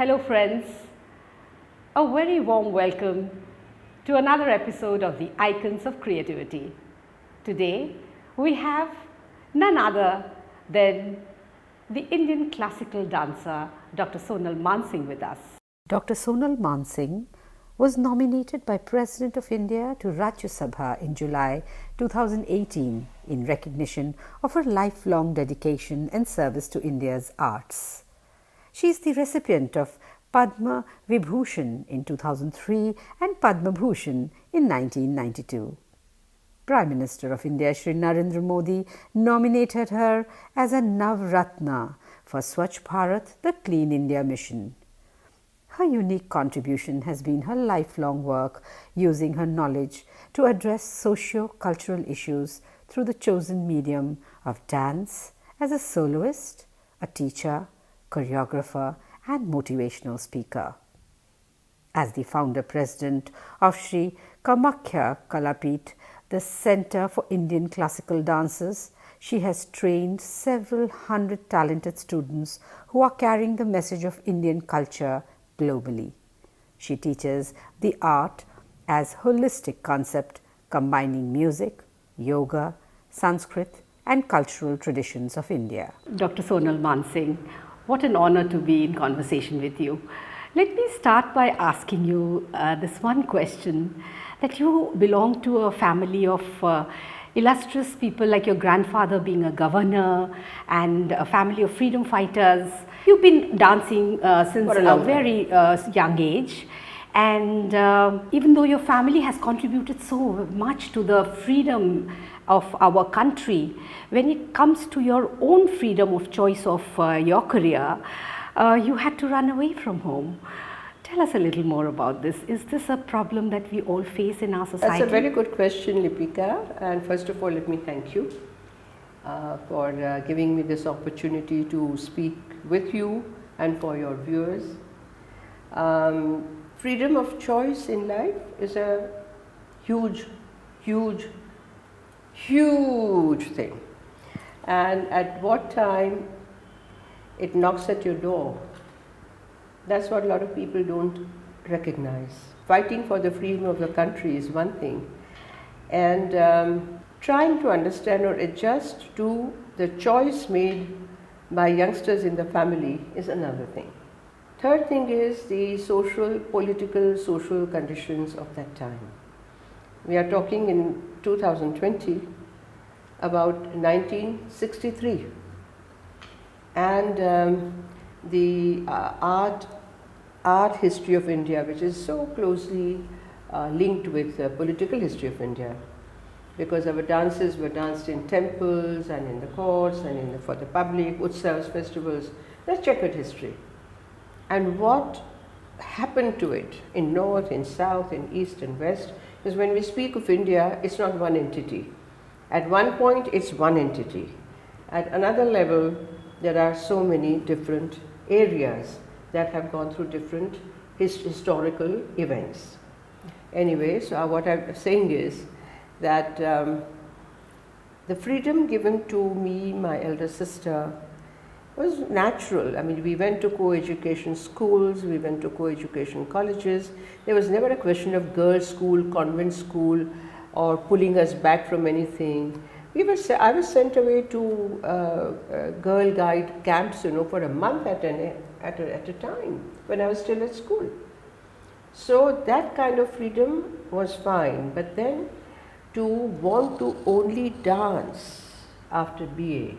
Hello friends, a very warm welcome to another episode of the Icons of Creativity. Today we have none other than the Indian classical dancer Dr. Sonal Mansingh with us. Dr. Sonal Mansingh was nominated by President of India to Rajya Sabha in July 2018 in recognition of her lifelong dedication and service to India's arts. She is the recipient of Padma Vibhushan in 2003 and Padma Bhushan in 1992. Prime Minister of India Shri Narendra Modi nominated her as a Navratna for Swachh Bharat, the Clean India Mission. Her unique contribution has been her lifelong work using her knowledge to address socio-cultural issues through the chosen medium of dance as a soloist, a teacher, choreographer and motivational speaker. As the founder president of Sri Kamakhya Kalapeeth, the Center for Indian Classical Dances, she has trained several hundred talented students who are carrying the message of Indian culture globally. She teaches the art as holistic concept combining music, yoga, Sanskrit and cultural traditions of India. Dr. Sonal Mansingh, what an honor to be in conversation with you. Let me start by asking you this one question, that you belong to a family of illustrious people, like your grandfather being a governor and a family of freedom fighters. You've been dancing since a very young age, and even though your family has contributed so much to the freedom of our country, when it comes to your own freedom of choice of your career, you had to run away from home. Tell us a little more about this. Is this a problem that we all face in our society? That's a very good question, Lipika. And first of all, let me thank you for giving me this opportunity to speak with you and for your viewers. Freedom of choice in life is a huge thing. And at what time it knocks at your door, that's what a lot of people don't recognize. Fighting for the freedom of the country is one thing, and trying to understand or adjust to the choice made by youngsters in the family is another thing. Third thing is the social conditions of that time. We are talking in 2020 about 1963, and the art history of India, which is so closely linked with the political history of India, because our dances were danced in temples and in the courts and for the public, utsavas, festivals. That's checkered history. And what happened to it in north, in south, in east and west is when we speak of India, it's not one entity. At one point, it's one entity. At another level, there are so many different areas that have gone through different historical events. Anyway, so what I'm saying is that the freedom given to me, my elder sister, was natural. I mean, we went to co-education schools, we went to co-education colleges. There was never a question of girls' school, convent school, or pulling us back from anything. I was sent away to girl guide camps, for a month at a time when I was still at school. So that kind of freedom was fine, but then to want to only dance after BA,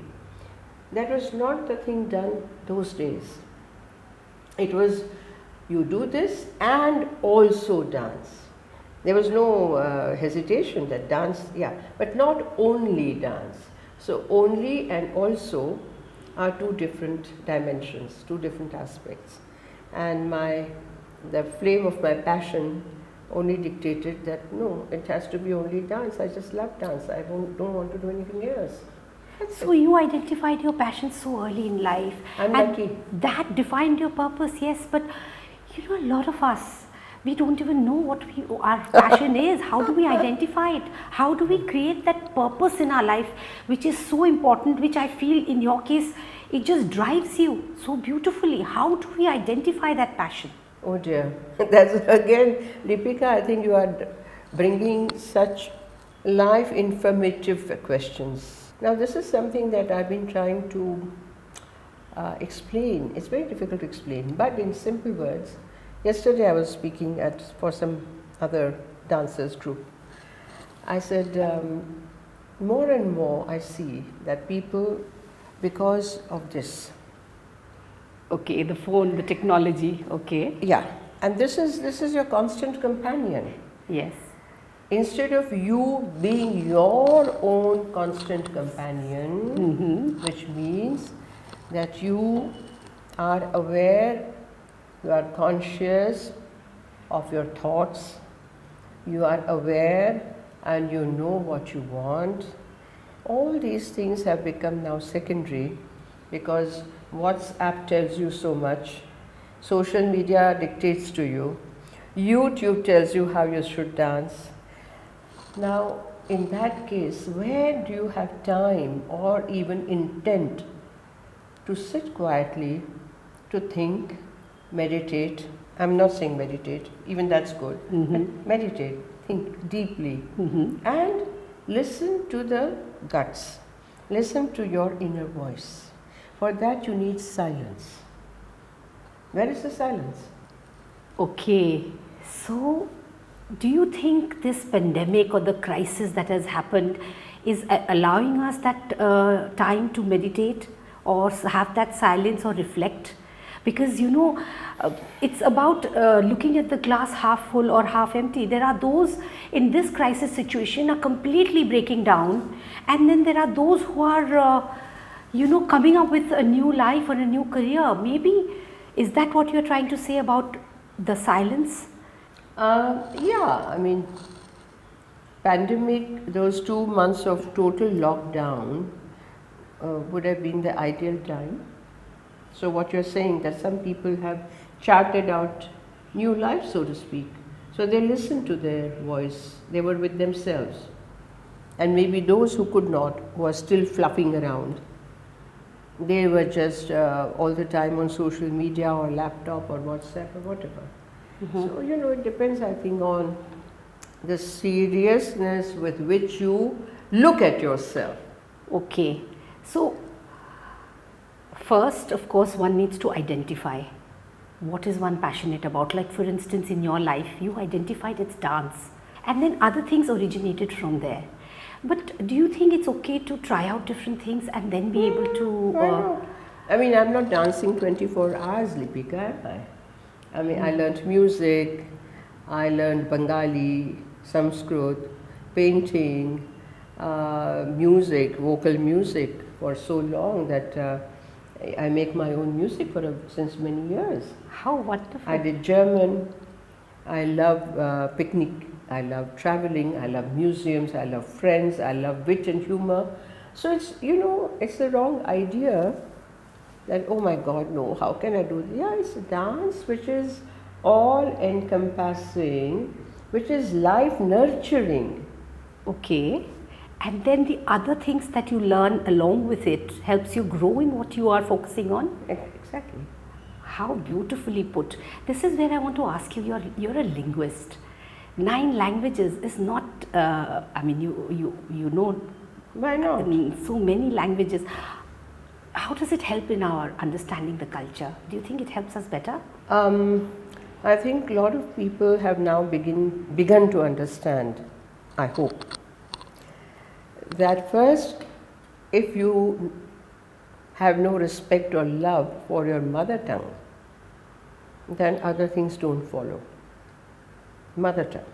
that was not the thing done those days. It was, you do this and also dance. There was no hesitation that dance, but not only dance. So only and also are two different dimensions, two different aspects. And the flame of my passion only dictated that no, it has to be only dance. I just love dance. I don't want to do anything else. So you identified your passion so early in life. I'm and lucky. That defined your purpose, yes. But a lot of us, we don't even know what our passion is. How do we identify it? How do we create that purpose in our life, which is so important, which I feel in your case It just drives you so beautifully. How do we identify that passion? Oh dear, that's again, Deepika, I think you are bringing such life informative questions. Now, this is something that I've been trying to explain. It's very difficult to explain, but in simple words. Yesterday, I was speaking for some other dancers group. I said, more and more I see that people, because of this. Okay, the phone, the technology, okay. Yeah, and this is your constant companion. Yes. Instead of you being your own constant companion, which means that you are aware, you are conscious of your thoughts, you are aware and you know what you want. All these things have become now secondary because WhatsApp tells you so much, social media dictates to you, YouTube tells you how you should dance. Now, in that case, where do you have time or even intent to sit quietly, to think, meditate? I'm not saying meditate, even that's good. Meditate, think deeply, and listen to the guts, listen to your inner voice. For that, you need silence. Where is the silence? Okay, so do you think this pandemic or the crisis that has happened is allowing us that time to meditate or have that silence or reflect? Because it's about looking at the glass half full or half empty. There are those in this crisis situation are completely breaking down, and then there are those who are coming up with a new life or a new career. Maybe is that what you're trying to say about the silence? Yeah, I mean, pandemic, those 2 months of total lockdown would have been the ideal time. So what you're saying, that some people have charted out new life, so to speak. So they listened to their voice, they were with themselves. And maybe those who could not, who are still fluffing around, they were just all the time on social media or laptop or WhatsApp or whatever. So, it depends, I think, on the seriousness with which you look at yourself. Okay, so first, of course, one needs to identify what is one passionate about. Like, for instance, in your life, you identified it's dance, and then other things originated from there. But do you think it's okay to try out different things and then be able to? Why not? I mean, I'm not dancing 24 hours, Deepika, am I? I mean, I learned music, I learned Bengali, Sanskrit, painting, music, vocal music for so long that I make my own music since many years. How wonderful. I did German, I love picnic, I love traveling, I love museums, I love friends, I love wit and humor. So it's, it's the wrong idea that, oh my God, no, how can I do this? Yeah, it's a dance which is all encompassing, which is life nurturing. Okay. And then the other things that you learn along with it helps you grow in what you are focusing on? Exactly. How beautifully put. This is where I want to ask you, you're a linguist. 9 languages is not, you know. Why not? So many languages. How does it help in our understanding the culture? Do you think it helps us better? I think a lot of people have now begun to understand, I hope, that first, if you have no respect or love for your mother tongue, then other things don't follow. Mother tongue,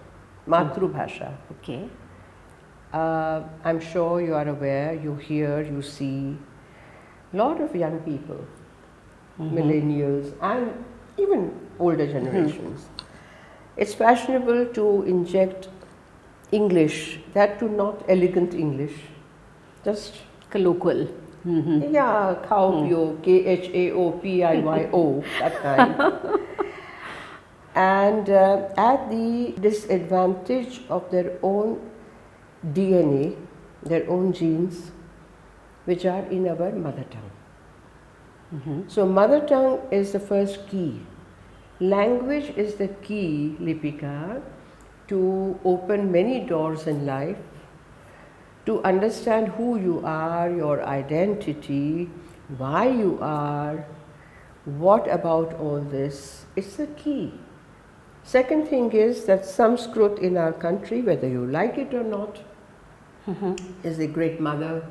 Matrubhasha. Okay. I'm sure you are aware, you hear, you see, a lot of young people, millennials and even older generations. It's fashionable to inject English, that too not elegant English, just Colloquial. yeah, Kaopio, Khaopio, that kind. And at the disadvantage of their own DNA, their own genes, which are in our mother tongue. So mother tongue is the first key. Language is the key, Lipika, to open many doors in life, to understand who you are, your identity, why you are, what about all this. It's the key. Second thing is that Sanskrit in our country, whether you like it or not, is the great mother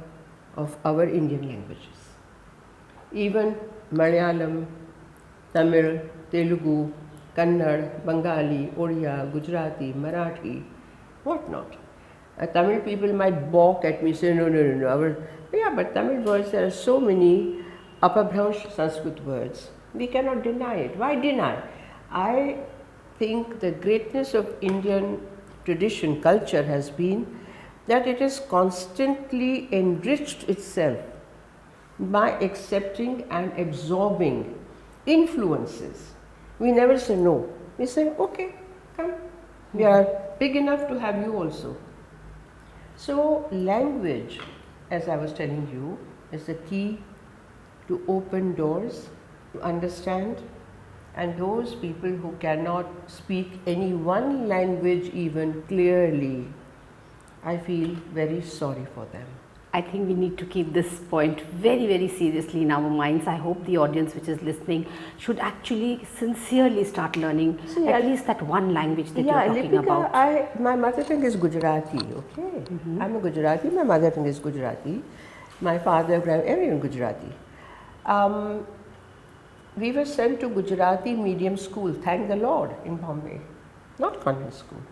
of our Indian languages. Even Malayalam, Tamil, Telugu, Kannada, Bengali, Odia, Gujarati, Marathi, what not. Tamil people might balk at me, say, no. Yeah, but Tamil words, there are so many Apabhransh Sanskrit words. We cannot deny it. Why deny? I think the greatness of Indian tradition, culture has been that it has constantly enriched itself by accepting and absorbing influences. We never say no. We say, okay, come. We are big enough to have you also. So language, as I was telling you, is the key to open doors, to understand, and those people who cannot speak any one language even clearly, I feel very sorry for them. I think we need to keep this point very, very seriously in our minds. I hope the audience which is listening should actually sincerely start learning at least that one language that you're talking Lipika, about. My mother tongue is Gujarati, okay? I'm a Gujarati, my mother tongue is Gujarati. My father, everyone Gujarati. We were sent to Gujarati medium school, thank the Lord, in Bombay, not convent school.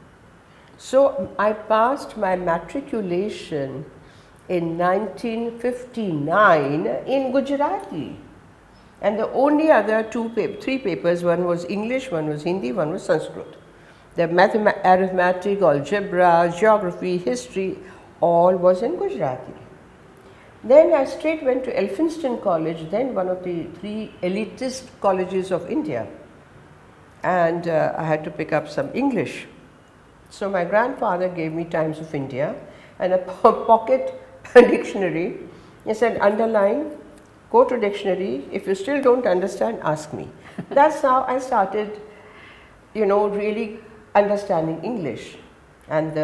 So I passed my matriculation in 1959 in Gujarati. And the only other three papers, one was English, one was Hindi, one was Sanskrit. The arithmetic, algebra, geography, history, all was in Gujarati. Then I straight went to Elphinstone College, then one of the three elitist colleges of India. And I had to pick up some English. So my grandfather gave me Times of India and a pocket dictionary. He said, underline, go to dictionary. If you still don't understand, ask me. That's how I started, really understanding English. And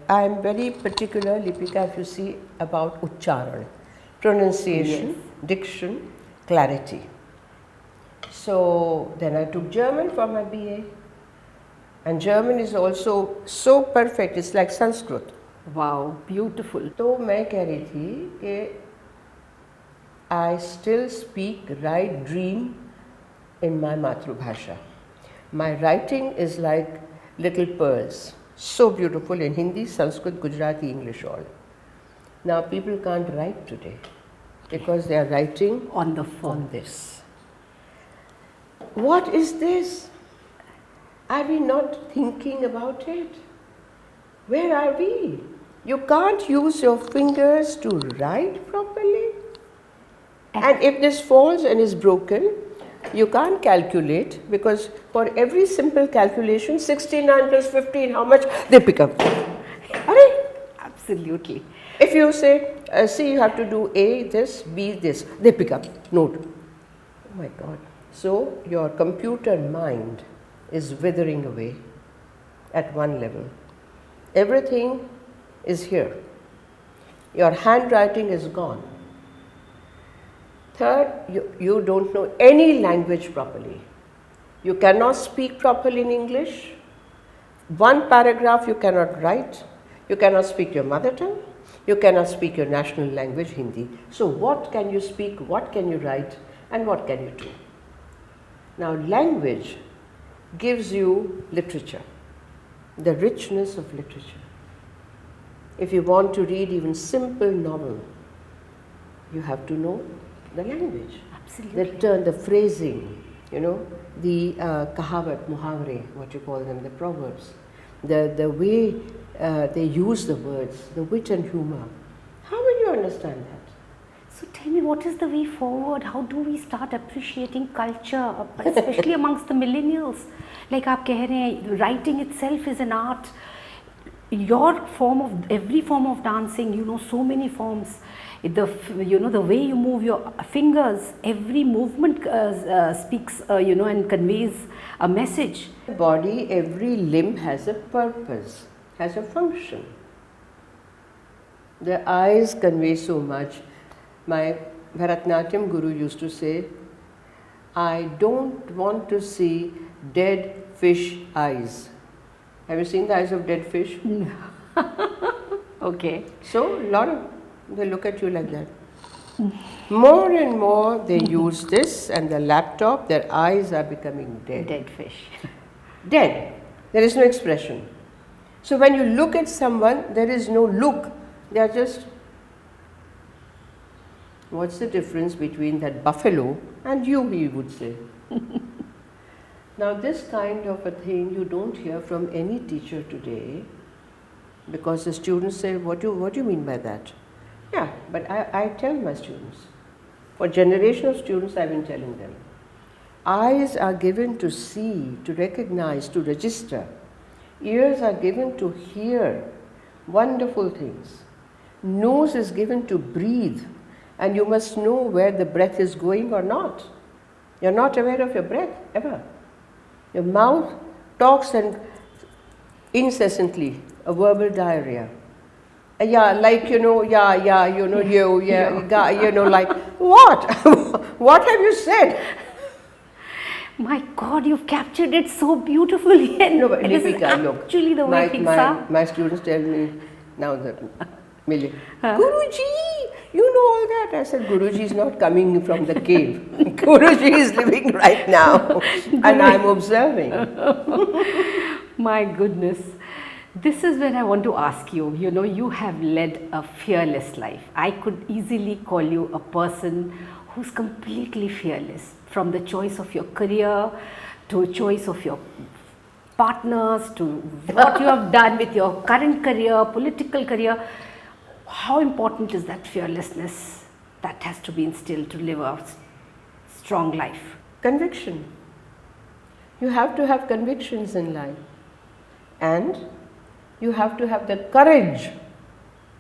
I am very particular, Lipika, if you see, about Uchcharan, pronunciation, diction, clarity. So then I took German for my BA. And German is also so perfect, it's like Sanskrit. Wow, beautiful. तो मैं कह रही थी कि I still speak, write, dream in my Matrubhasha. My writing is like little pearls, so beautiful in Hindi, Sanskrit, Gujarati, English, all. Now people can't write today because they are writing On the phone. on this. What is this? Are we not thinking about it? Where are we? You can't use your fingers to write properly. And if this falls and is broken, you can't calculate, because for every simple calculation, 69 plus 15, how much they pick up? Absolutely. If you say, see, you have to do A this, B this, they pick up, note. Oh my God. So your computer mind is withering away at one level. Everything is here. Your handwriting is gone. Third, you don't know any language properly. You cannot speak properly in English. One paragraph you cannot write. You cannot speak your mother tongue. You cannot speak your national language, Hindi. So what can you speak, what can you write, and what can you do? Now language gives you literature, the richness of literature. If you want to read even simple novel, you have to know the language. Absolutely. The turn, the phrasing, the kahavat, muhavre, what you call them, the proverbs, the way they use the words, the wit and humor. How will you understand that? So tell me, what is the way forward? How do we start appreciating culture, especially amongst the millennials? Like आप कह रहे हैं, writing itself is an art. your form of, every form of dancing, you know, so many forms, you know, the way you move your fingers, every movement speaks, you know, and conveys a message. Body, every limb has a purpose, has a function. The eyes convey so much. My Bharatanatyam guru used to say, I don't want to see dead fish eyes. Have you seen the eyes of dead fish? Okay. So, a lot of, they look at you like that. More and more they use this and the laptop, their eyes are becoming dead. Dead fish. Dead. There is no expression. So, when you look at someone, there is no look. They are just, what's the difference between that buffalo and you, he would say. Now, this kind of a thing you don't hear from any teacher today, because the students say, what do you mean by that? Yeah, but I tell my students, for generation of students I've been telling them, eyes are given to see, to recognize, to register. Ears are given to hear wonderful things. Nose is given to breathe, and you must know where the breath is going or not. You're not aware of your breath ever. Your mouth talks and incessantly, a verbal diarrhea. Yeah, like, you know, yeah, you know, you know, like, what? What have you said? My God, you've captured it so beautifully. And No, but this is Deepika, look, actually the way things are. my students tell me now that, Millie, Guruji, you know all that. I said, Guruji is not coming from the cave. Guruji is living right now, and I'm observing. My goodness. This is when I want to ask you, you know, you have led a fearless life. I could easily call you a person who's completely fearless, from the choice of your career to choice of your partners to what you have done with your current career, political career. How important is that fearlessness that has to be instilled to live a strong life? Conviction. You have to have convictions in life, and you have to have the courage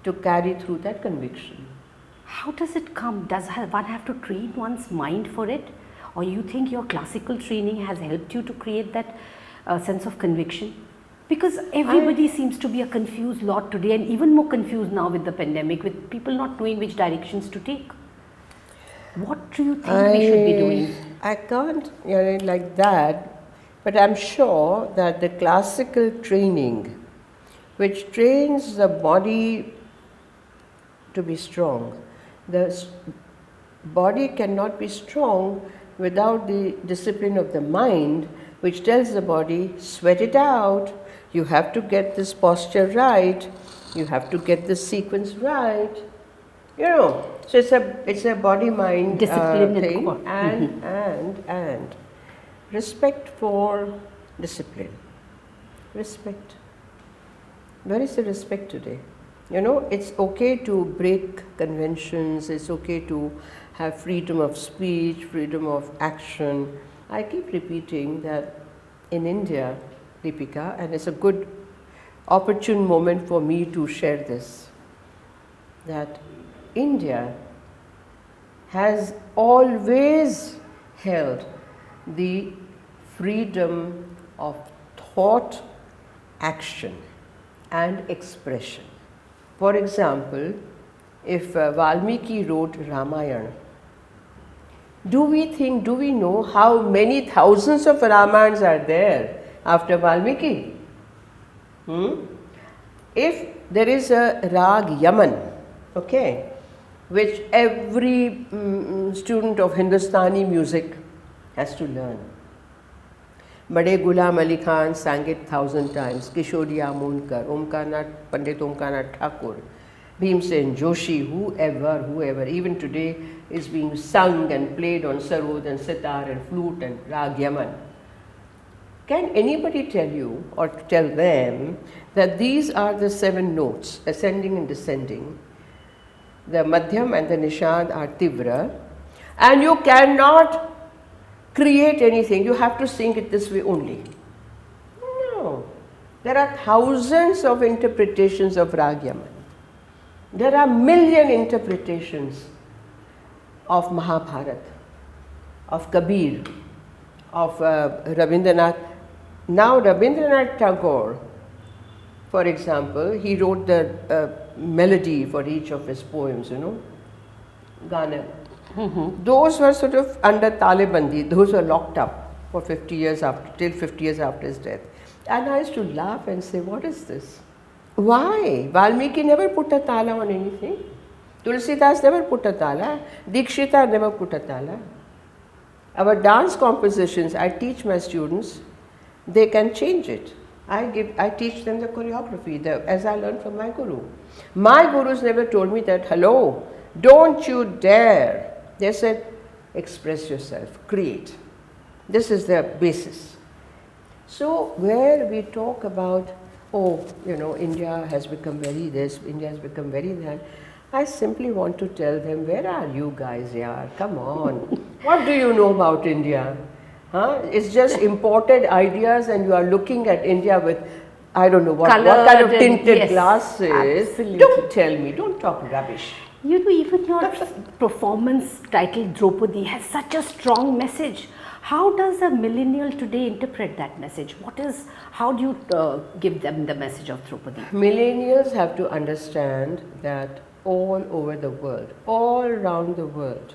to carry through that conviction. How does it come? Does one have to train one's mind for it? Or you think your classical training has helped you to create that sense of conviction? Because everybody seems to be a confused lot today, and even more confused now with the pandemic, with people not knowing which directions to take. What do you think we should be doing? I can't, you know, like that, but I'm sure that the classical training, which trains the body to be strong, the body cannot be strong without the discipline of the mind, which tells the body, sweat it out, you have to get this posture right, you have to get this sequence right, you know. So it's a body mind Discipline thing, and and respect for discipline. Respect. Where is the respect today? You know, it's okay to break conventions, it's okay to have freedom of speech, freedom of action. I keep repeating that in India, Deepika, and it's a good opportune moment for me to share this, that India has always held the freedom of thought, action and expression. For example, if Valmiki wrote Ramayana, do we know how many thousands of Ramayans are there after Valmiki? If there is a Rag Yaman, okay, which every student of Hindustani music has to learn. Bade Ghulam Ali Khan sang it 1,000 times, Kishori Amonkar, Pandit Omkarnath Thakur, Bhimsen Joshi, whoever, even today is being sung and played on sarod and sitar and flute and Rag Yaman. Can anybody tell you or tell them that these are the 7 notes, ascending and descending? The Madhyam and the Nishad are Tivra, and you cannot create anything, you have to sing it this way only. No. There are thousands of interpretations of Rag Yaman. There are million interpretations of Mahabharata, of Kabir, of Rabindranath. Now Rabindranath Tagore, for example, he wrote the melody for each of his poems, Gana. Those were sort of under Talebandi, those were locked up for 50 years after, till 50 years after his death. And I used to laugh and say, what is this? Why? Valmiki never put a tala on anything. Tulsidas never put a tala. Dikshita never put a tala. Our dance compositions, I teach my students, they can change it. I teach them the choreography, as I learned from my guru. My gurus never told me that, hello, don't you dare. They said, express yourself, create. This is the basis. So where we talk about, India has become very this, India has become very that, I simply want to tell them, where are you guys, yaar? Come on. What do you know about India? It's just imported ideas and you are looking at India with, I don't know what kind of tinted glasses. Absolutely. Don't tell me, don't talk rubbish. Even your performance titled Draupadi has such a strong message. How does a millennial today interpret that message? How do you give them the message of Draupadi? Millennials have to understand that all over the world, all around the world,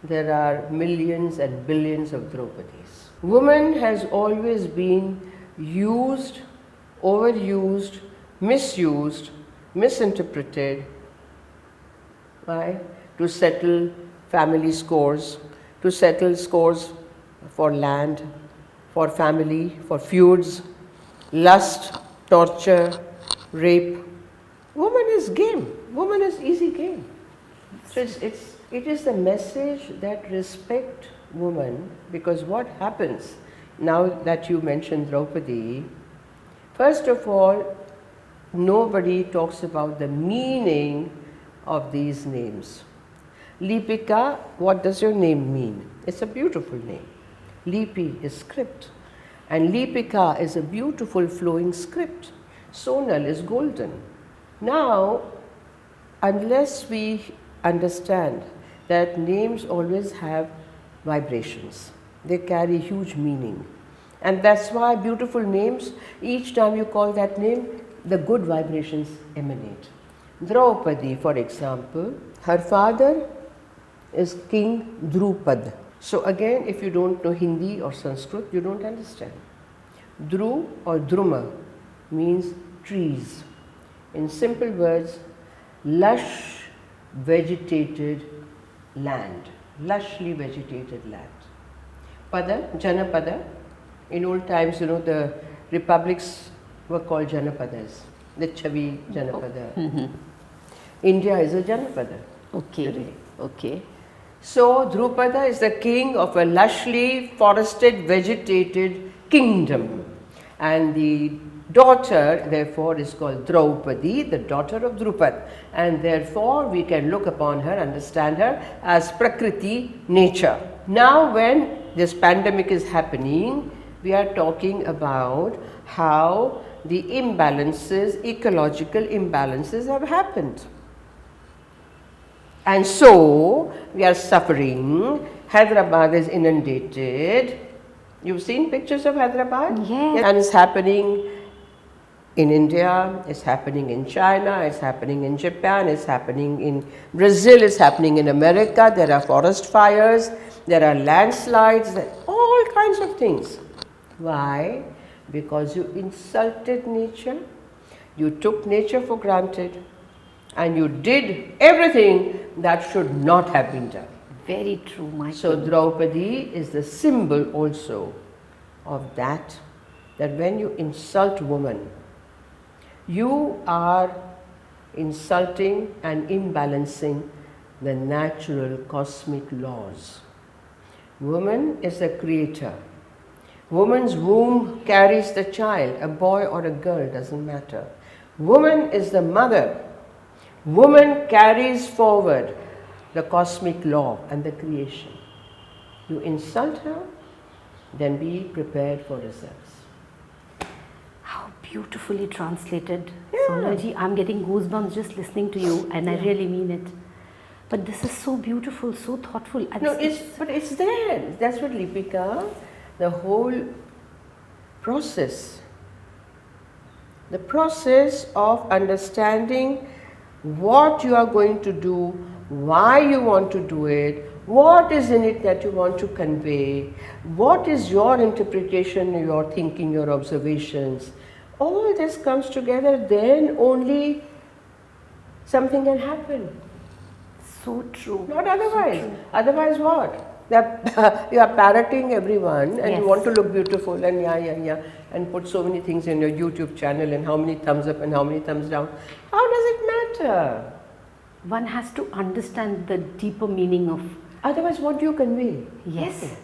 there are millions and billions of Draupadis. Woman has always been used, overused, misused, misinterpreted. Why? To settle family scores, to settle scores for land, for family, for feuds, lust, torture, rape. Woman is game. Woman is easy game. So it is the message that respect woman, because what happens now that you mentioned Draupadi, first of all, nobody talks about the meaning of these names. Lipika, what does your name mean? It's a beautiful name. Lipi is script, and Lipika is a beautiful flowing script. Sonal is golden. Now, unless we understand that names always have vibrations, they carry huge meaning, and that's why beautiful names, each time you call that name, the good vibrations emanate. Draupadi, for example, her father is King Drupad. So again, if you don't know Hindi or Sanskrit, you don't understand. Dhru or Druma means trees. In simple words, lush vegetated land, lushly vegetated land. Pada, Janapada, in old times, the republics were called Janapadas, the Chavi Janapada. India is a Janapada. Okay. So Drupada is the king of a lushly forested, vegetated kingdom, and the daughter therefore is called Draupadi, the daughter of Drupad, and therefore we can look upon her, understand her as Prakriti, nature. Now when this pandemic is happening, we are talking about how the imbalances, ecological imbalances have happened. And so we are suffering. Hyderabad is inundated. You've seen pictures of Hyderabad? Yes. And it's happening in India, it's happening in China, it's happening in Japan, it's happening in Brazil, it's happening in America. There are forest fires, there are landslides, all kinds of things. Why? Because you insulted nature, you took nature for granted, and you did everything that should not have been done. Very true, my So Draupadi is the symbol also of that when you insult woman, you are insulting and imbalancing the natural cosmic laws. Woman is a creator. Woman's womb carries the child, a boy or a girl, doesn't matter. Woman is the mother. Woman carries forward the cosmic law and the creation. You insult her, then be prepared for results. How beautifully translated. Yeah. Sonalji, I'm getting goosebumps just listening to you, and I really mean it. But this is so beautiful, so thoughtful. And No, but it's there. That's what Lipika, the whole process, the process of understanding what you are going to do, why you want to do it, what is in it that you want to convey, what is your interpretation, your thinking, your observations. All this comes together, then only something can happen. so true. Not otherwise. Otherwise what? You are parroting everyone and you want to look beautiful and yeah, and put so many things in your YouTube channel and how many thumbs up and how many thumbs down. How does it matter? One has to understand the deeper meaning of. Otherwise, what do you convey? Yes.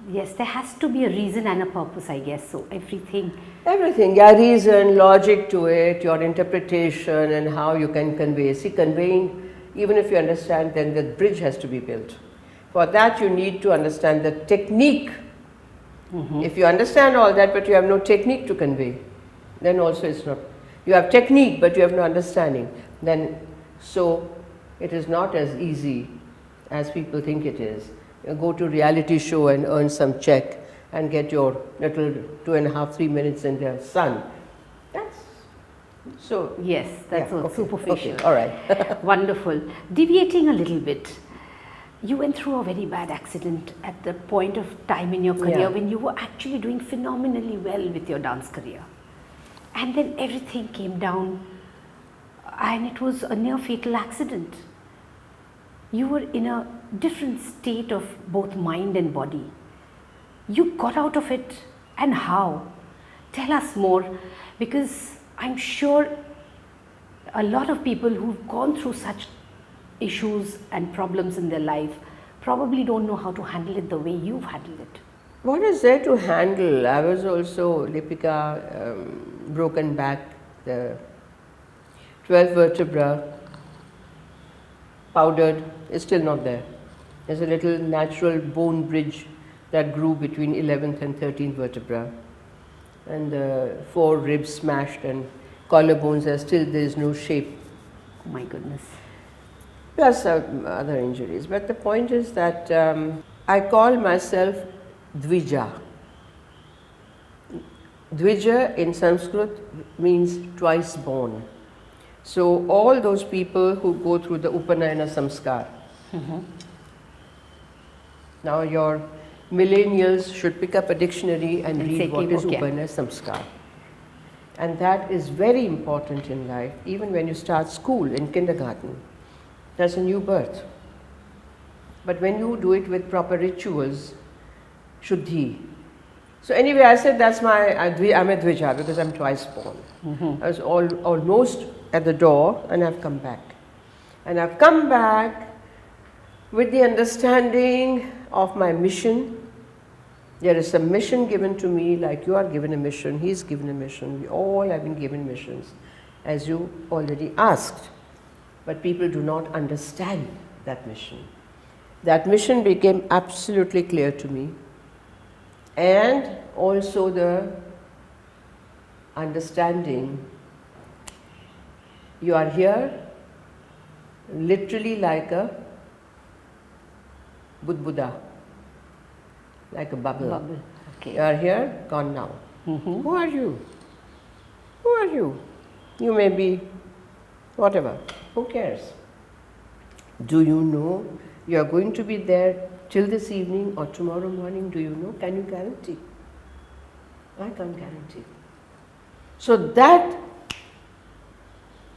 Yes, there has to be a reason and a purpose, I guess. So everything. Everything, yeah, reason, logic to it, your interpretation and how you can convey. See, conveying, even if you understand, then the bridge has to be built. For that, you need to understand the technique. If you understand all that, but you have no technique to convey, then also it's not. You have technique, but you have no understanding. Then, so it is not as easy as people think it is. You go to reality show and earn some check and get your little 2.5, 3 minutes in the sun. That's so. Yes, that's yeah, okay, superficial. Okay, all right. Wonderful. Deviating a little bit, you went through a very bad accident at the point of time in your career when you were actually doing phenomenally well with your dance career. And then everything came down and it was a near fatal accident. You were in a different state of both mind and body. You got out of it, and how? Tell us more, because I'm sure a lot of people who've gone through such issues and problems in their life probably don't know how to handle it the way you've handled it. What is there to handle? I was also, Lipika, broken back, the 12th vertebra, powdered, is still not there. There's a little natural bone bridge that grew between 11th and 13th vertebra. And 4 ribs smashed and collarbones are still, there is no shape. Oh my goodness. Plus other injuries. But the point is that I call myself Dvija. Dvija in Sanskrit means twice born. So all those people who go through the Upanayana Samskar. Now your millennials should pick up a dictionary and read what is Upanayana Samskar. And that is very important in life, even when you start school in kindergarten. That's a new birth. But when you do it with proper rituals, Shuddhi. So anyway, I said I'm a Dvija because I'm twice born. I was almost at the door and I've come back. And I've come back with the understanding of my mission. There is a mission given to me, like you are given a mission, he's given a mission, we all have been given missions, as you already asked. But people do not understand that mission. That mission became absolutely clear to me. And also the understanding, you are here literally like a Buddha, like a bubble. Okay. You are here, gone now. Who are you? Who are you? You may be whatever. Who cares? Do you know you are going to be there till this evening or tomorrow morning? Do you know? Can you guarantee? I can't guarantee. So that,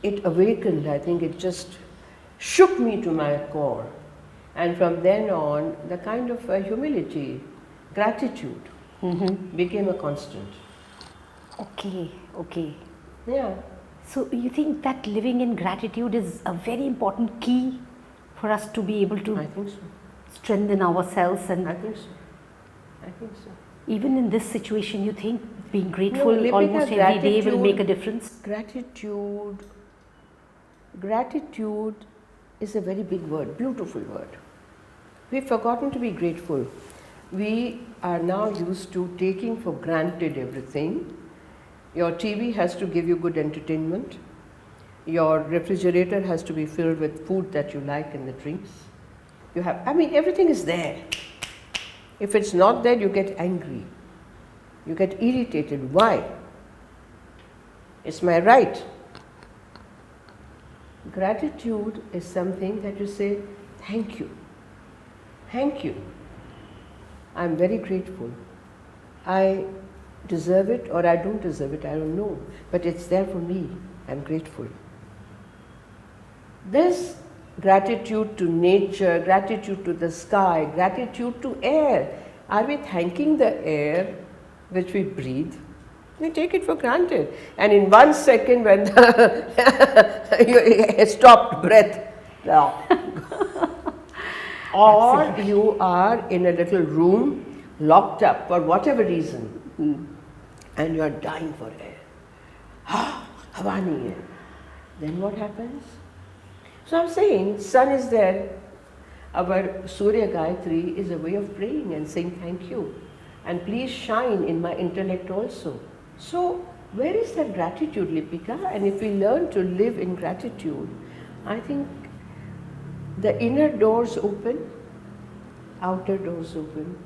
it awakened, I think it just shook me to my core. And from then on, the kind of humility, gratitude became a constant. Okay. Yeah. So you think that living in gratitude is a very important key for us to be able to I think so. strengthen ourselves, and I think so. I think so. even in this situation, you think being grateful Lipika, almost every day will make a difference? Gratitude is a very big word, beautiful word. We've forgotten to be grateful. We are now used to taking for granted everything Your TV has to give you good entertainment. Your refrigerator has to be filled with food that you like and the drinks. You have, I mean, everything is there. If it's not there, you get angry. You get irritated. Why? It's my right. Gratitude is something that you say, thank you. Thank you. I'm very grateful. I deserve it or I don't deserve it, I don't know. But it's there for me. I'm grateful. This gratitude to nature, gratitude to the sky, gratitude to air. Are we thanking the air which we breathe? We take it for granted. And in 1 second when you stopped breath, or you are in a little room locked up for whatever reason and you are dying for air. Hawa nahi hai. Then what happens? So I'm saying sun is there. Our Surya Gayatri is a way of praying and saying thank you. And please shine in my intellect also. So where is that gratitude, Lipika? And if we learn to live in gratitude, I think the inner doors open, outer doors open.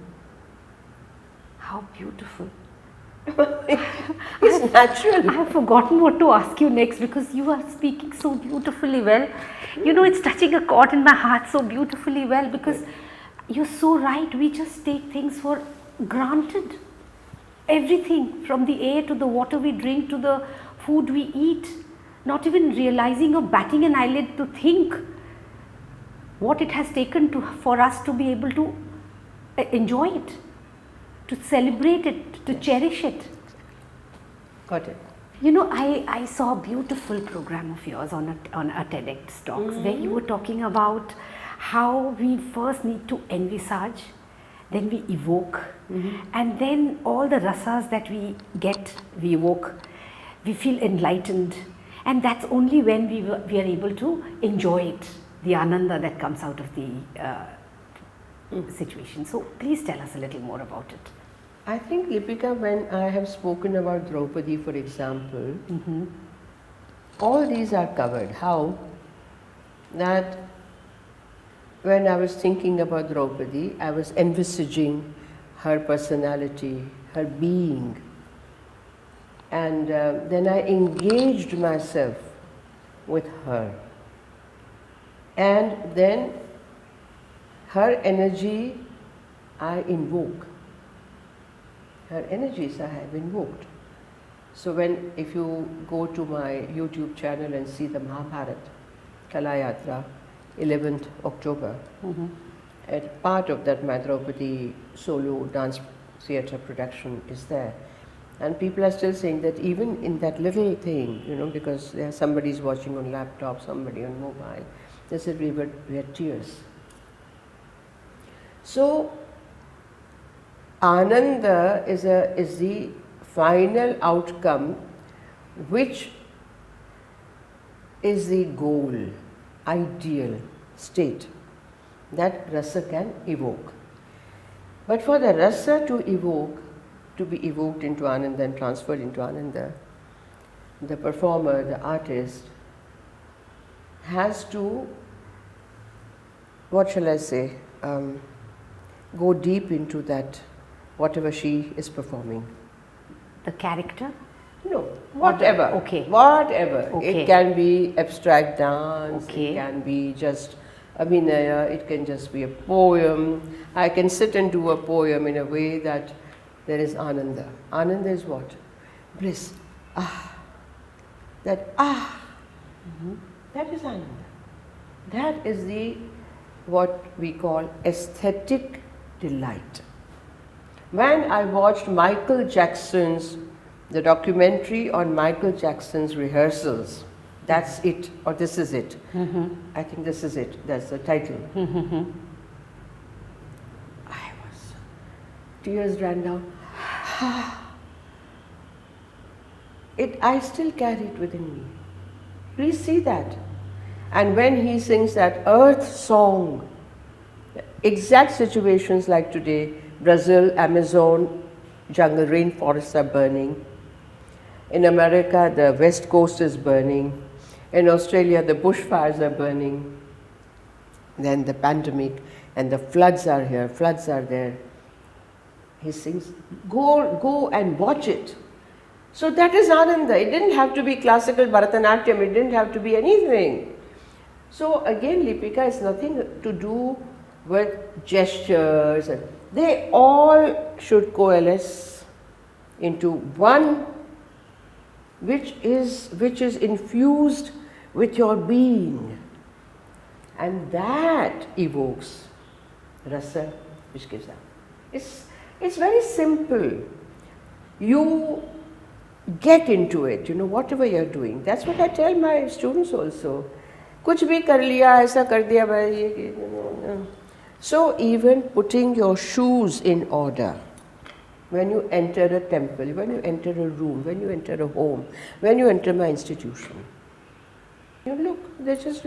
How beautiful. It's natural. I have forgotten what to ask you next because you are speaking so beautifully well. You know, it's touching a chord in my heart so beautifully well because you're so right. We just take things for granted. Everything from the air to the water we drink to the food we eat, not even realizing or batting an eyelid to think what it has taken for us to be able to enjoy it, to celebrate it, to cherish it. Got it. You know, I saw a beautiful program of yours on a TEDx Talks where you were talking about how we first need to envisage, then we evoke, and then all the rasas that we get, we evoke, we feel enlightened, and that's only when we are able to enjoy it, the ananda that comes out of the situation. So please tell us a little more about it. I think, Lipika, when I have spoken about Draupadi, for example, all these are covered. How? That when I was thinking about Draupadi, I was envisaging her personality, her being. And then I engaged myself with her. And then her energy I invoke. Her energies I have invoked. So if you go to my YouTube channel and see the Mahabharat Kalayatra, 11th October, and part of that my Draupadi solo dance theatre production is there. And people are still saying that even in that little thing, you know, because somebody's watching on laptop, somebody on mobile, they said we had tears. So Ananda is the final outcome, which is the goal, ideal state that rasa can evoke. But for the rasa to evoke, to be evoked into Ananda and transferred into Ananda, the performer, the artist, has to, what shall I say, go deep into that, whatever she is performing. The character? No, whatever. Okay. Whatever. Okay. It can be abstract dance, Okay. it can be just abhinaya, it can just be a poem. I can sit and do a poem in a way that there is ananda. Ananda is what? Bliss. That is ananda. That is the what we call aesthetic delight. When I watched Michael Jackson's, the documentary on Michael Jackson's rehearsals, that's it, or this is it. I think this is it, that's the title. Tears ran down. I still carry it within me. Please see that. And when he sings that earth song, exact situations like today, Brazil, Amazon, jungle rainforests are burning. In America, the West Coast is burning. In Australia, the bushfires are burning. Then the pandemic and the floods are here, floods are there. He sings, go and watch it. So that is Ananda. It didn't have to be classical Bharatanatyam, it didn't have to be anything. So again, Lipika is nothing to do with gestures. They all should coalesce into one which is infused with your being. And that evokes rasa, which gives up. It's very simple. You get into it, whatever you're doing. That's what I tell my students also. कुछ भी कर लिया, ऐसा कर दिया भाई. So even putting your shoes in order, when you enter a temple, when you enter a room, when you enter a home, when you enter my institution, you look, they just,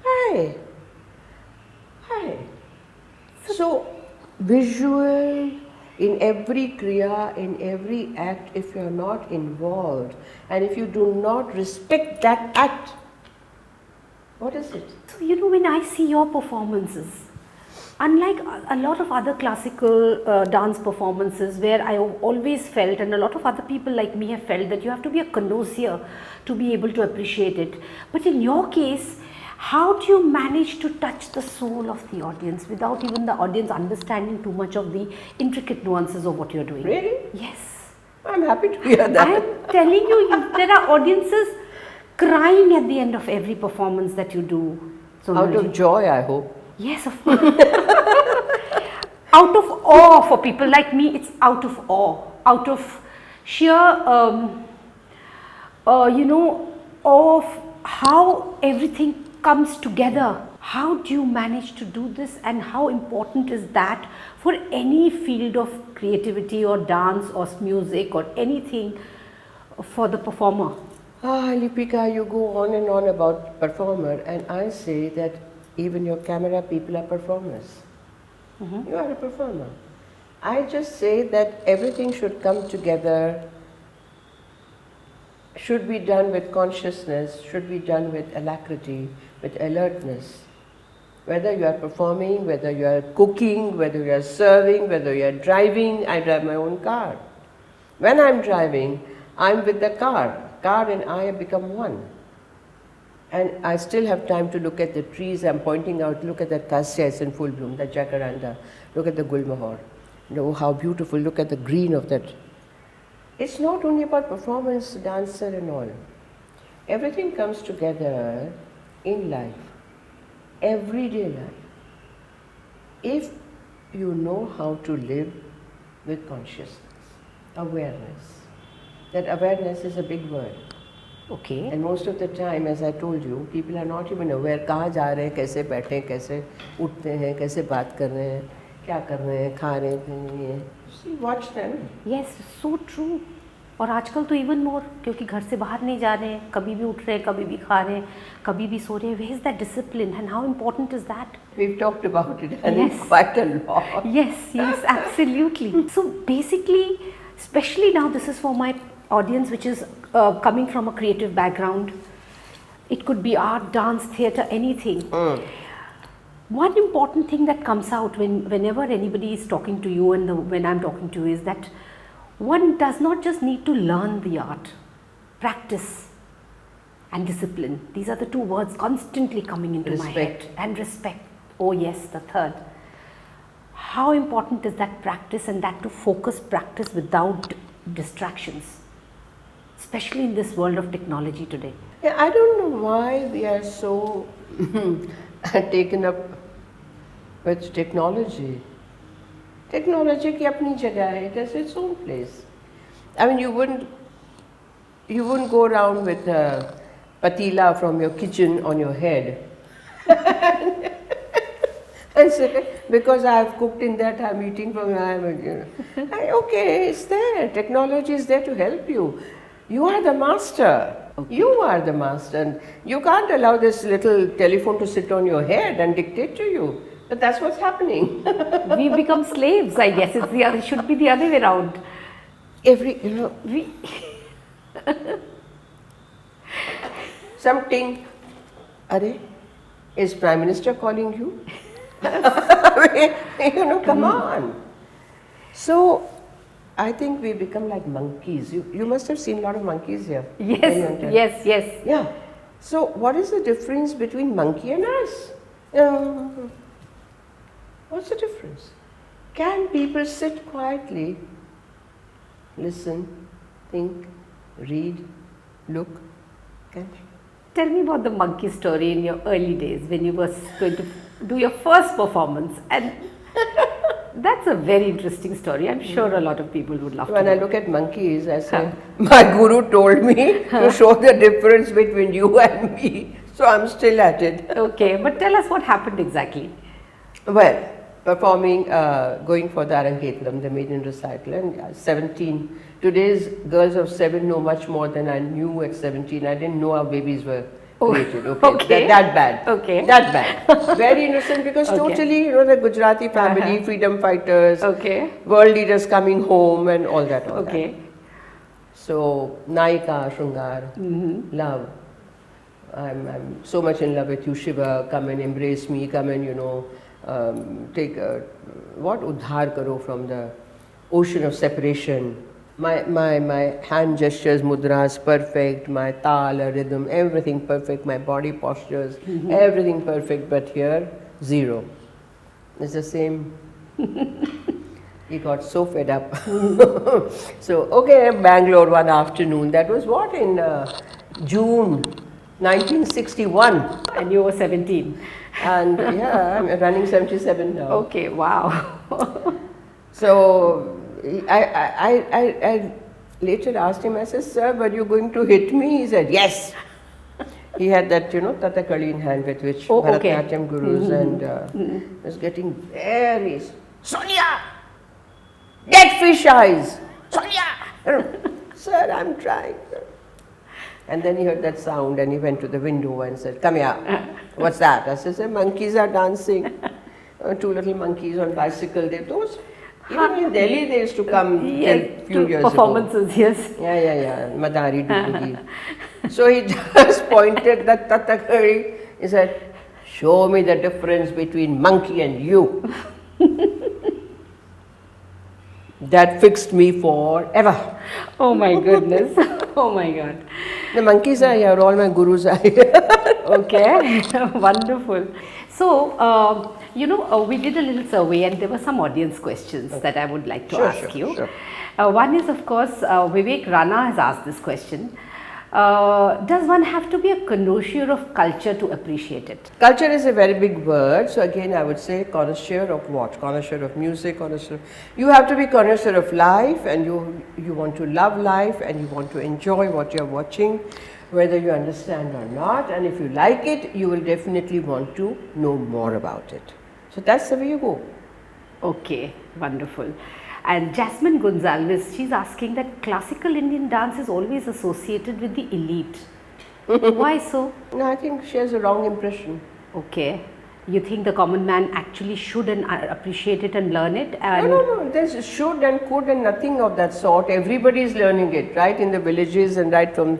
hi. So visual, in every kriya, in every act, if you are not involved and if you do not respect that act, what is it? So, when I see your performances, unlike a lot of other classical dance performances where I have always felt, and a lot of other people like me have felt, that you have to be a connoisseur to be able to appreciate it. But in your case, how do you manage to touch the soul of the audience without even the audience understanding too much of the intricate nuances of what you're doing? Really? Yes. I'm happy to hear that. I'm telling you, there are audiences crying at the end of every performance that you do. So out of joy, I hope. Yes, of course. Out of awe for people like me, it's out of awe, out of sheer, awe of how everything comes together. How do you manage to do this, and how important is that for any field of creativity or dance or music or anything for the performer? Lipika, you go on and on about performer, and I say that even your camera people are performers. Mm-hmm. You are a performer. I just say that everything should come together, should be done with consciousness, should be done with alacrity, with alertness. Whether you are performing, whether you are cooking, whether you are serving, whether you are driving. I drive my own car. When I am driving, I am with the car. Car and I have become one. And I still have time to look at the trees. I'm pointing out, look at that cassia, it's in full bloom, that jacaranda. Look at the gulmohar. How beautiful, look at the green of that. It's not only about performance, dancer and all. Everything comes together in life, everyday life. If you know how to live with consciousness, awareness. That awareness is a big word. Okay. And most of the time, as I told you, people are not even aware कहाँ जा रहे हैं, कैसे बैठे हैं, कैसे उठते हैं, कैसे बात कर रहे हैं, क्या कर रहे हैं, खा रहे हैं. See, watch them. Yes, so true. और आजकल तो इवन मोर, क्योंकि घर से बाहर नहीं जा रहे हैं, कभी भी उठ रहे हैं, कभी भी खा रहे हैं, कभी भी सो रहे हैं. Where is that discipline and how important is that? We've talked about it and yes. quite a lot. Yes, absolutely. So basically, especially now, this is for my audience which is coming from a creative background. It could be art, dance, theatre, anything. One important thing that comes out whenever anybody is talking to you and when I'm talking to you is that one does not just need to learn the art. Practice and discipline. These are the two words constantly coming into my head. And respect. Oh yes, the third. How important is that practice, and that to focus practice without distractions? Especially in this world of technology today. Yeah, I don't know why we are so taken up with technology. Technology की अपनी जगह है, it has its own place. I mean, you wouldn't go around with a patila from your kitchen on your head. And say, because I have cooked in that, I'm eating from okay, it's there. Technology is there to help you. You are the master. Okay. You are the master. And you can't allow this little telephone to sit on your head and dictate to you. But that's what's happening. We've become slaves, I guess. It should be the other way around. every, you know, We, something, are, is Prime Minister calling you? I mean, you know, come on. So, I think we become like monkeys. You must have seen a lot of monkeys here. when you yes, enter. yes. Yeah. So, what is the difference between monkey and us? What's the difference? Can people sit quietly, listen, think, read, look? Can you? Tell me about the monkey story in your early days when you were going to do your first performance. And that's a very interesting story. I'm sure a lot of people would love When to I know. look at monkeys, I say, my guru told me to show the difference between you and me. So I'm still at it. Okay, but tell us what happened exactly. Well, performing, going for the Arangetlam, the maiden recital, and 17. Today's girls of 7 know much more than I knew at 17. I didn't know how babies were created. Okay, okay. That bad. Okay. That bad. Very innocent because Okay. totally, you know, the Gujarati family, freedom fighters, Okay, world leaders coming home, and all that. All that. okay. So, Naika, Shungar, love. I'm so much in love with you, Shiva. Come and embrace me. Come and, you know, take Udhar karo from the ocean of separation. My hand gestures, mudras, perfect. My tala, rhythm, everything perfect. My body postures, everything perfect. But here, zero. It's the same. He got so fed up. So, okay, Bangalore one afternoon. That was what, in June 1961. And you were 17. And yeah, I'm running 77 now. Okay, wow. So, I later asked him, I said, sir, were you going to hit me? He said, yes. He had that, you know, Tathakali in hand with which Oh, okay. Bharatanatyam gurus and was getting very, Sonia! Get fish eyes! Sonia! You know, sir, I'm trying. And then he heard that sound and he went to the window and said, come here. What's that? I said, monkeys are dancing. Two little monkeys on bicycle. Those, even in Delhi, they used to come Yes, few to years performances, yes. ago. Yeah. Madari, Dugudi. So he just pointed that Tathakali. He said, show me the difference between monkey and you. That fixed me forever. Oh my goodness. Oh my God. The monkeys are here, all my gurus are here. Okay, wonderful. So, you know, we did a little survey and there were some audience questions that I would like to ask you. Sure. One is, of course, Vivek Rana has asked this question. Does one have to be a connoisseur of culture to appreciate it? Culture is a very big word. So again, I would say connoisseur of what? Connoisseur of music, connoisseur. You have to be connoisseur of life, and you want to love life, and you want to enjoy what you're watching, whether you understand or not. And if you like it, you will definitely want to know more about it. So that's the way you go. Okay, wonderful. And Jasmine Gonzalez, she's asking that classical Indian dance is always associated with the elite. Why so? No, I think she has a wrong impression. Okay. You think the common man actually should and appreciate it and learn it? And No. There's should and could and nothing of that sort. Everybody is learning it, right? In the villages and right from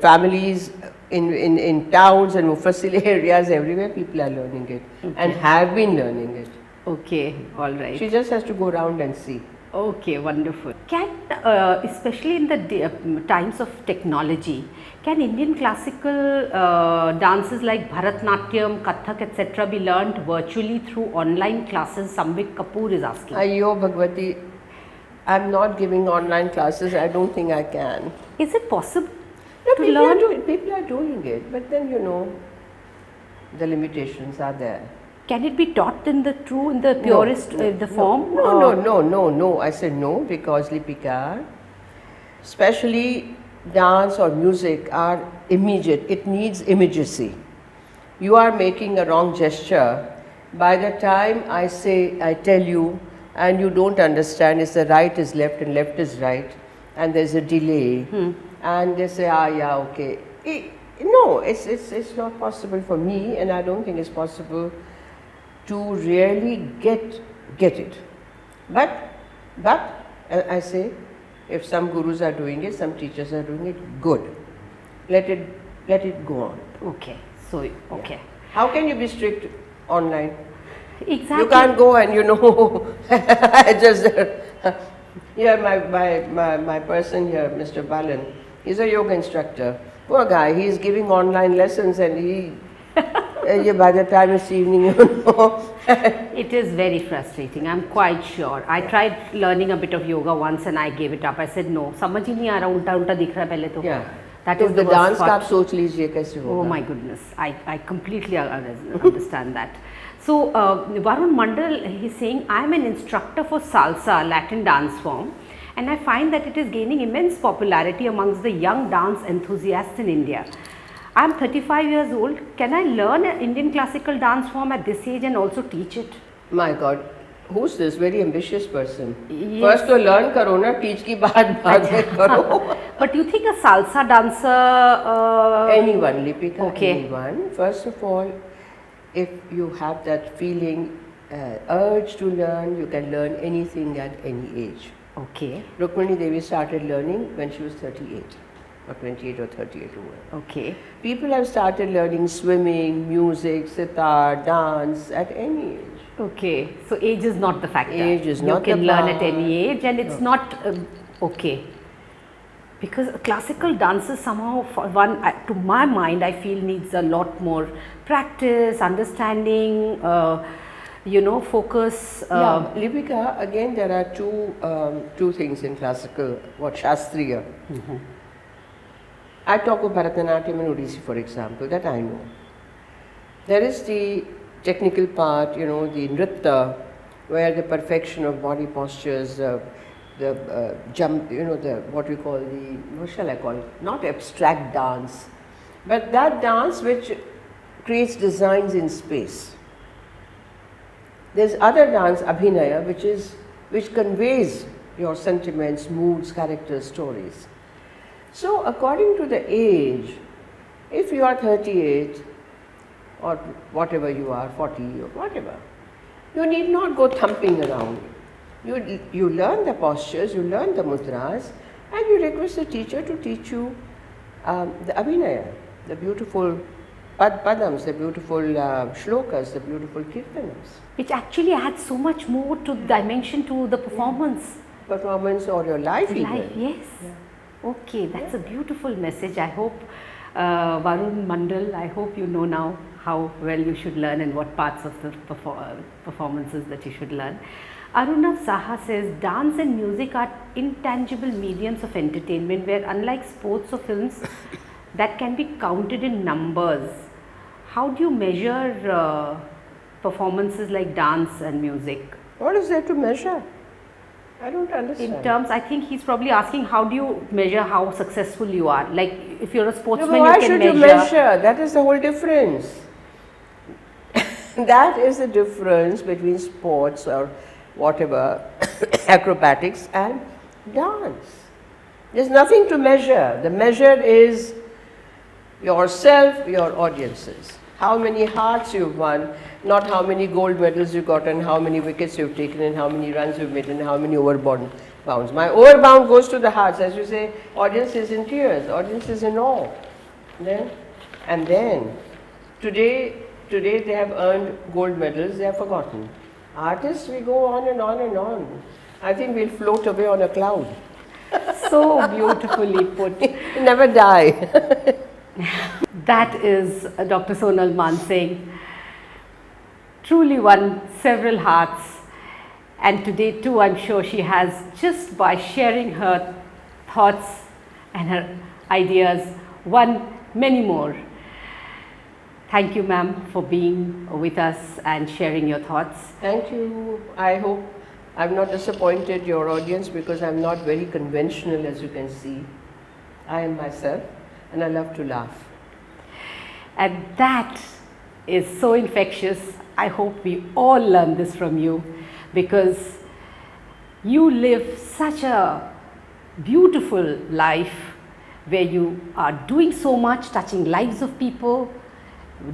families, in towns and Mufassili areas, everywhere people are learning it and have been learning it. okay, all right. She just has to go around and see. Okay, wonderful. Can, especially in the times of technology, can Indian classical dances like Bharatnatyam, Kathak, etc. be learnt virtually through online classes? Sambik Kapoor is asking. Ayyo Bhagwati, I'm not giving online classes. I don't think I can. Is it possible No, to people learn? people are doing it, but then the limitations are there. Can it be taught in the purest the form? No. I said no because Lipika, especially dance or music, are immediate. It needs immediacy. You are making a wrong gesture. By the time I tell you, and you don't understand, it's the right is left and left is right, and there's a delay, and they say, okay. No, it's not possible for me, and I don't think it's possible to really get it. But I say, If some gurus are doing it, some teachers are doing it, good. Let it go on. Okay. So, okay. How can you be strict online? Exactly. You can't go and I just here my person here, Mr. Balan, he's a yoga instructor. Poor guy, he's giving online lessons and he by the time it's evening, It is very frustrating, I'm quite sure. I tried learning a bit of yoga once and I gave it up. I said no, समझ ही नहीं आ रहा, उल्टा उल्टा दिख रहा है पहले तो. Yeah. That तो is the the worst dance का part. आप सोच लीजिए कैसे होगा. Oh my goodness, I completely understand that. So Varun Mandal, he's saying, I am an instructor for salsa, Latin dance form, and I find that it is gaining immense popularity amongst the young dance enthusiasts in India. I am 35 years old. Can I learn an Indian classical dance form at this age and also teach it? My God, who's this very ambitious person? Yes. First to learn करो ना, teach की बाद में करो. But you think a salsa dancer? Anyone, Lipika, Okay. anyone. First of all, if you have that feeling, urge to learn, you can learn anything at any age. Okay. Rukmini Devi started learning when she was 38 or 28 or 38 or whatever. Okay. People have started learning swimming, music, sitar, dance at any age. Okay. So age is not the factor. Age is not You can the learn at part. any age, and it's not okay. Because classical dances somehow, for one, to my mind, I feel needs a lot more practice, understanding, focus. Yeah, Lipika, again there are two things in classical, what Shastriya. I talk of Bharatanatyam and Odissi, for example, that I know. There is the technical part, the nritta, where the perfection of body postures, the jump, what we call what shall I call it? Not abstract dance, but that dance which creates designs in space. There's other dance, abhinaya, which conveys your sentiments, moods, characters, stories. So according to the age, if you are 38 or whatever you are, 40 or whatever, you need not go thumping around. You learn the postures, you learn the mudras, and you request the teacher to teach you the abhinaya, the beautiful padams, the beautiful shlokas, the beautiful kirtanams. Which actually adds so much more to dimension to the performance. Performance or your life even. Life, yes. Yeah. Okay, that's a beautiful message. I hope, Varun Mandal, I hope you know now how well you should learn and what parts of the performances that you should learn. Arunav Saha says, dance and music are intangible mediums of entertainment where unlike sports or films that can be counted in numbers, how do you measure performances like dance and music? What is there to measure? I don't understand. In terms, I think he's probably asking, how do you measure how successful you are? Like if you're a sportsman, No, why you can should you measure? That is the whole difference. That is the difference between sports or whatever, acrobatics and dance. There's nothing to measure. The measure is yourself, your audiences. How many hearts you've won, not how many gold medals you got and how many wickets you've taken and how many runs you've made and how many overbounds. My overbound goes to the hearts, as you say, audience is in tears, audience is in awe. And then, today they have earned gold medals, they have forgotten. Artists, we go on and on and on. I think we'll float away on a cloud. So beautifully put. Never die. That is Dr. Sonal Mansingh. Truly won several hearts, and today too I'm sure she has, just by sharing her thoughts and her ideas, won many more. Thank you, ma'am, for being with us and sharing your thoughts. Thank you. I hope I've not disappointed your audience because I'm not very conventional, as you can see. I am myself and I love to laugh. And that is so infectious. I hope we all learn this from you, because you live such a beautiful life where you are doing so much, touching lives of people.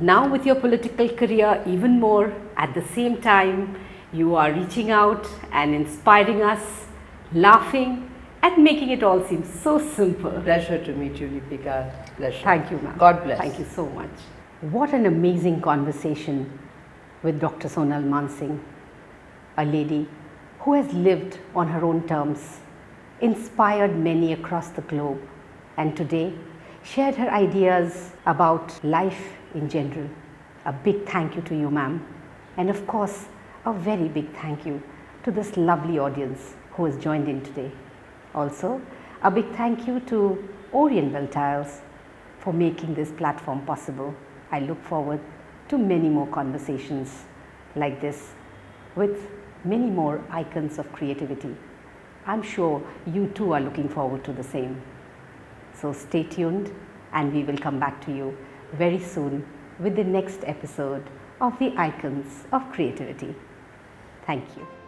Now with your political career even more, at the same time you are reaching out and inspiring us, laughing, and making it all seem so simple. Pleasure to meet you, Deepika. Pleasure. Thank you, ma'am. God bless. Thank you so much. What an amazing conversation with Dr. Sonal Mansingh, a lady who has lived on her own terms, inspired many across the globe, and today shared her ideas about life in general. A big thank you to you, ma'am. And of course, a very big thank you to this lovely audience who has joined in today. Also, a big thank you to Orient Bell Tiles for making this platform possible. I look forward to many more conversations like this with many more icons of creativity. I'm sure you too are looking forward to the same. So stay tuned and we will come back to you very soon with the next episode of the Icons of Creativity. Thank you.